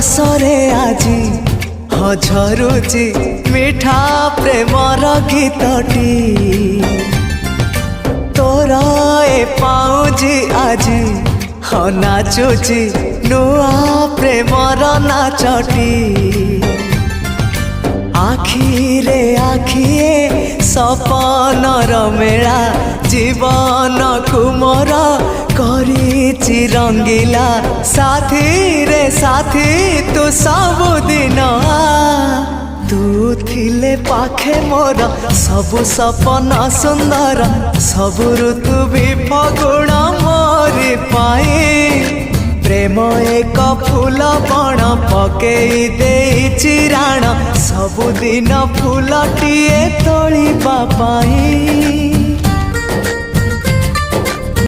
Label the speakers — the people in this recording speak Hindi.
Speaker 1: रसरे आजी झरुची मिठा प्रेमर गीतटी तोर ए पाउजी आजी नाचुची नुआ प्रेमर नाचटी आखिरे आखिए सपनर मेला जीवन कुमर करिछि रंगीला साथी रे साथी तू सबुदिन तू थिले पाखे मोर सबु सपन सुंदर सबु ऋतु भी फगुण मोरी पाई प्रेम एक फूल बण पकई देइछि राण सबुदिन फूलटिए तोलिबा पाई।